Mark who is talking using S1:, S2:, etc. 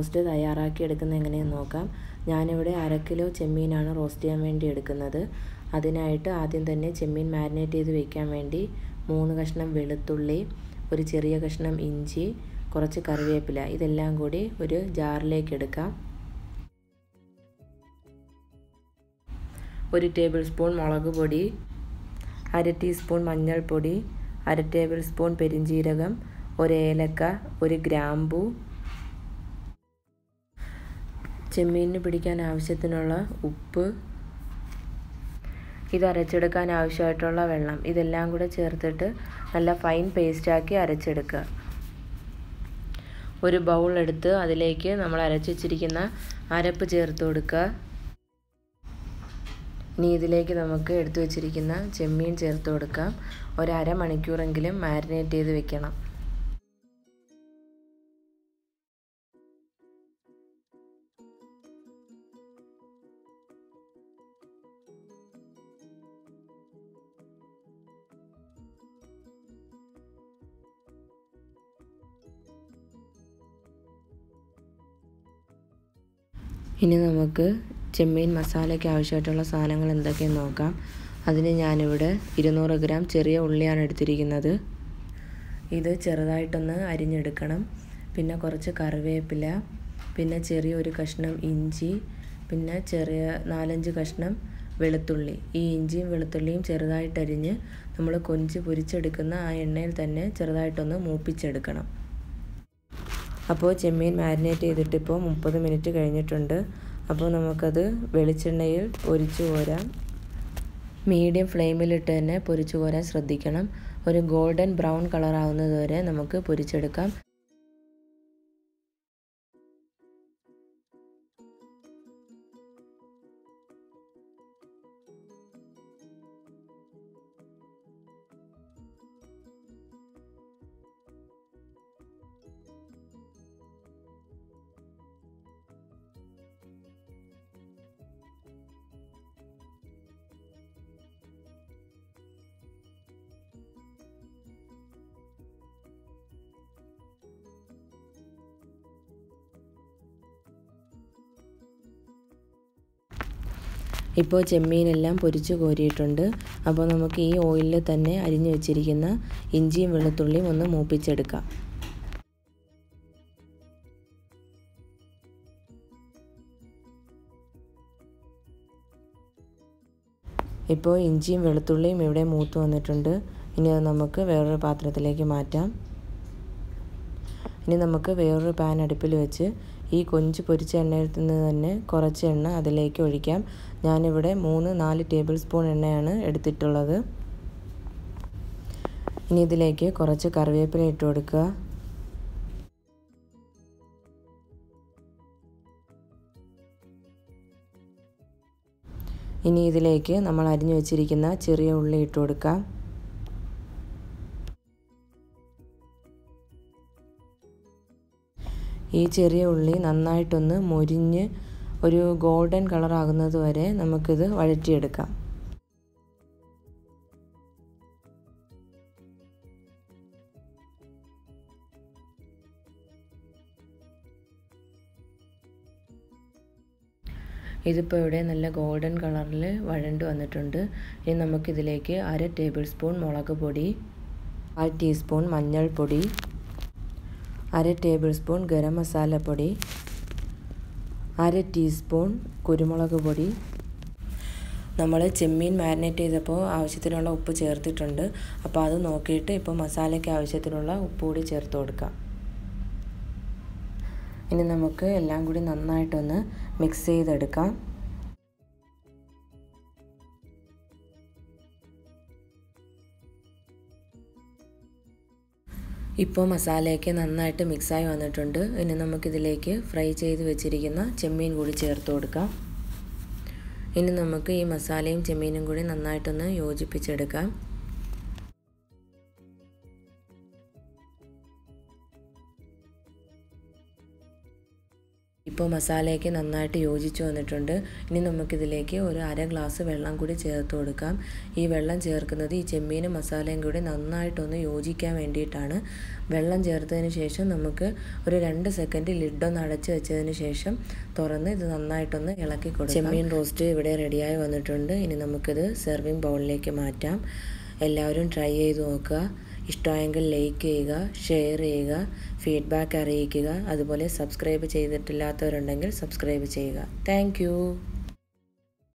S1: Roast തയ്യാറാക്കി എടുക്കുന്നത് എങ്ങനെയെന്ന് നോക്കാം. ഞാനിവിടെ 1/2 കിലോ ചെമ്മീനാണ് റോസ്റ്റ് ചെയ്യാൻ വേണ്ടി എടുക്കുന്നത്. അതിനായിട്ട് ആദ്യം തന്നെ ചെമ്മീൻ മാരിനേറ്റ് ചെയ്ത് വെക്കാൻ വേണ്ടി 3 കഷ്ണം വെളുത്തുള്ളി, ഒരു ചെറിയ കഷ്ണം ഇഞ്ചി, കുറച്ച് കറിവേപ്പില ഇതെല്ലാം കൂടി ഒരു ജാറിലേക്ക് എടുക്കാം. 1 ടേബിൾ സ്പൂൺ മുളക് പൊടി, 1/2 ടീസ്പൂൺ മഞ്ഞൾപ്പൊടി, 1/2 ടേബിൾ സ്പൂൺ പെരിഞ്ജീരകം, 1 ഏലക്ക, 1 ഗ്രാമ്പൂ, ചെമ്മീനിന് പിടിക്കാൻ ആവശ്യത്തിനുള്ള ഉപ്പ്, ഇത് അരച്ചെടുക്കാൻ ആവശ്യമായിട്ടുള്ള വെള്ളം ഇതെല്ലാം കൂടെ ചേർത്തിട്ട് നല്ല ഫൈൻ പേസ്റ്റാക്കി അരച്ചെടുക്കുക. ഒരു ബൗൾ എടുത്ത് അതിലേക്ക് നമ്മൾ അരച്ച് വെച്ചിരിക്കുന്ന അരപ്പ് ചേർത്ത് കൊടുക്കുക. ഇനി ഇതിലേക്ക് നമുക്ക് എടുത്തു വെച്ചിരിക്കുന്ന ചെമ്മീൻ ചേർത്ത് കൊടുക്കാം. ഒരു അരമണിക്കൂറെങ്കിലും മാരിനേറ്റ് ചെയ്ത് വെക്കണം. ഇനി നമുക്ക് ചെമ്മീൻ മസാലയ്ക്ക് ആവശ്യമായിട്ടുള്ള സാധനങ്ങൾ എന്തൊക്കെയെന്ന് നോക്കാം. അതിന് ഞാനിവിടെ 200 ഗ്രാം ചെറിയ ഉള്ളിയാണ് എടുത്തിരിക്കുന്നത്. ഇത് ചെറുതായിട്ടൊന്ന് അരിഞ്ഞെടുക്കണം. പിന്നെ കുറച്ച് കറിവേപ്പില, പിന്നെ ചെറിയൊരു കഷ്ണം ഇഞ്ചി, പിന്നെ ചെറിയ 4-5 കഷ്ണം വെളുത്തുള്ളി. ഈ ഇഞ്ചിയും വെളുത്തുള്ളിയും ചെറുതായിട്ടരിഞ്ഞ് നമ്മൾ കൊഞ്ച് പൊരിച്ചെടുക്കുന്ന ആ എണ്ണയിൽ തന്നെ ചെറുതായിട്ടൊന്ന് മൂപ്പിച്ചെടുക്കണം. അപ്പോൾ ചെമ്മീൻ മാരിനേറ്റ് ചെയ്തിട്ട് ഇപ്പോൾ 30 മിനിറ്റ് കഴിഞ്ഞിട്ടുണ്ട്. അപ്പോൾ നമുക്കത് വെളിച്ചെണ്ണയിൽ പൊരിച്ചു കോരാം. മീഡിയം ഫ്ലെയിമിലിട്ട് തന്നെ പൊരിച്ചു കോരാൻ ശ്രദ്ധിക്കണം. ഒരു ഗോൾഡൻ ബ്രൗൺ കളർ ആവുന്നത് വരെ നമുക്ക് പൊരിച്ചെടുക്കാം. ഇപ്പോൾ ചെമ്മീനെല്ലാം പൊരിച്ച് കോരിയിട്ടുണ്ട്. അപ്പോൾ നമുക്ക് ഈ ഓയിലിൽ തന്നെ അരിഞ്ഞു വെച്ചിരിക്കുന്ന ഇഞ്ചിയും വെളുത്തുള്ളിയും ഒന്ന് മൂപ്പിച്ചെടുക്കാം. ഇപ്പോൾ ഇഞ്ചിയും വെളുത്തുള്ളിയും ഇവിടെ മൂത്ത് വന്നിട്ടുണ്ട്. ഇനി അത് നമുക്ക് വേറൊരു പാത്രത്തിലേക്ക് മാറ്റാം. ഇനി നമുക്ക് വേറൊരു പാൻ അടുപ്പിൽ വെച്ച് ഈ കൊഞ്ച് പൊരിച്ച എണ്ണയിൽ നിന്ന് തന്നെ കുറച്ച് എണ്ണ അതിലേക്ക് ഒഴിക്കാം. ഞാനിവിടെ 3-4 ടേബിൾ സ്പൂൺ എണ്ണയാണ് എടുത്തിട്ടുള്ളത്. ഇനി ഇതിലേക്ക് കുറച്ച് കറിവേപ്പില ഇട്ട് കൊടുക്കുക. ഇനി ഇതിലേക്ക് നമ്മൾ അരിഞ്ഞു വെച്ചിരിക്കുന്ന ചെറിയ ഉള്ളി ഇട്ട് കൊടുക്കാം. ഈ ചെറിയ ഉള്ളി നന്നായിട്ടൊന്ന് മൊരിഞ്ഞ് ഒരു ഗോൾഡൻ കളർ ആകുന്നത് വരെ നമുക്കിത് വഴറ്റിയെടുക്കാം. ഇതിപ്പോൾ ഇവിടെ നല്ല ഗോൾഡൻ കളറിൽ വഴണ്ട് വന്നിട്ടുണ്ട്. ഇനി നമുക്കിതിലേക്ക് 1/2 ടേബിൾ സ്പൂൺ മുളക് പൊടി, 1/2 ടീസ്പൂൺ മഞ്ഞൾപ്പൊടി, 1/2 ടേബിൾ സ്പൂൺ ഗരം മസാലപ്പൊടി, 1/2 ടീസ്പൂൺ കുരുമുളക് പൊടി. നമ്മൾ ചെമ്മീൻ മാരിനേറ്റ് ചെയ്തപ്പോൾ ആവശ്യത്തിനുള്ള ഉപ്പ് ചേർത്തിട്ടുണ്ട്. അപ്പോൾ അത് നോക്കിയിട്ട് ഇപ്പോൾ മസാലയ്ക്ക് ആവശ്യത്തിനുള്ള ഉപ്പ് കൂടി ചേർത്ത് കൊടുക്കാം. ഇനി നമുക്ക് എല്ലാം കൂടി നന്നായിട്ടൊന്ന് മിക്സ് ചെയ്തെടുക്കാം. ഇപ്പോൾ മസാലയൊക്കെ നന്നായിട്ട് മിക്സായി വന്നിട്ടുണ്ട്. ഇനി നമുക്കിതിലേക്ക് ഫ്രൈ ചെയ്ത് വെച്ചിരിക്കുന്ന ചെമ്മീൻ കൂടി ചേർത്ത് കൊടുക്കാം. ഇനി നമുക്ക് ഈ മസാലയും ചെമ്മീനും കൂടി നന്നായിട്ടൊന്ന് യോജിപ്പിച്ചെടുക്കാം. ഇപ്പോൾ മസാലയൊക്കെ നന്നായിട്ട് യോജിച്ച് വന്നിട്ടുണ്ട്. ഇനി നമുക്കിതിലേക്ക് ഒരു അര ഗ്ലാസ് വെള്ളം കൂടി ചേർത്ത് കൊടുക്കാം. ഈ വെള്ളം ചേർക്കുന്നത് ഈ ചെമ്മീനും മസാലയും കൂടി നന്നായിട്ടൊന്ന് യോജിക്കാൻ വേണ്ടിയിട്ടാണ്. വെള്ളം ചേർത്തതിന് ശേഷം നമുക്ക് ഒരു 2 സെക്കൻഡ് ലിഡൊന്ന് അടച്ച് വെച്ചതിന് ശേഷം തുറന്ന് ഇത് നന്നായിട്ടൊന്ന് ഇളക്കി കൊടുക്കാം. ചെമ്മീൻ റോസ്റ്റ് ഇവിടെ റെഡിയായി വന്നിട്ടുണ്ട്. ഇനി നമുക്കിത് സെർവിങ് ബൗളിലേക്ക് മാറ്റാം. എല്ലാവരും ട്രൈ ചെയ്ത് നോക്കുക. ഇഷ്ടമായെങ്കിൽ ലൈക്ക് ചെയ്യുക, ഷെയർ ചെയ്യുക, ഫീഡ്ബാക്ക് അറിയിക്കുക. അതുപോലെ സബ്സ്ക്രൈബ് ചെയ്തിട്ടില്ലാത്തവരുണ്ടെങ്കിൽ സബ്സ്ക്രൈബ് ചെയ്യുക. താങ്ക്